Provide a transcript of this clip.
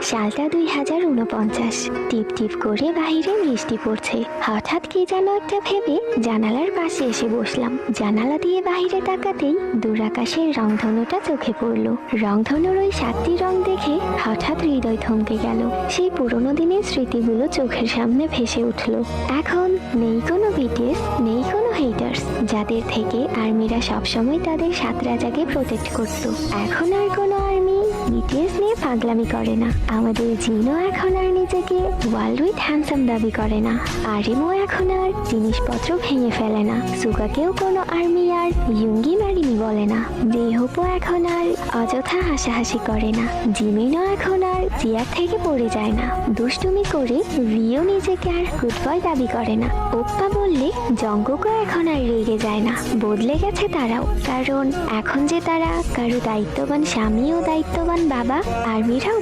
সালটা 2049। টিপ টিপ করে বাহিরে বৃষ্টি পড়ছে। হঠাৎ কি যেন একটা ভেবে জানালার পাশে এসে বসলাম। জানালা দিয়ে বাহিরে তাকাতেই দূর আকাশের রংধনুটা চোখে পড়লো। রংধনুর ওই 7টি রং দেখে হঠাৎ হৃদয় থমকে গেল। সেই পুরোনো দিনের স্মৃতিগুলো চোখের সামনে ভেসে উঠলো। এখন নেই কোনো বিটিএস, নেই কোনো হেটার্স, যাদের থেকে আর্মিরা সবসময় তাদের সাত রাজাকে প্রোটেক্ট করত। এখন আর কোনো আর্মি বিটিএস নিয়ে পাগলামি করে না। আমাদের জিনও এখন আর নিজেকে ওয়ার্ল্ড উইথ হ্যান্ডসাম দাবি করে না। আরিমও এখন আর জিনিসপত্র ভেঙে ফেলে না। সুগাকেও কোনো আর্মি আর ইয়ুঙ্গি মারিনি বলে না। বেহপও এখন আর অযথা হাসাহাসি করে না। জিমিনও এখন আর চেয়ার থেকে পড়ে যায় না। দুষ্টুমি করে রিও নিজেকে আর গুড বয় দাবি করে না। ওপ্পা বললে জঙ্গকও এখন আর রেগে যায় না। বদলে গেছে তারাও, কারণ এখন যে তারা কারো দায়িত্ববান স্বামী ও দায়িত্ববান বাবা, আর্মিরাও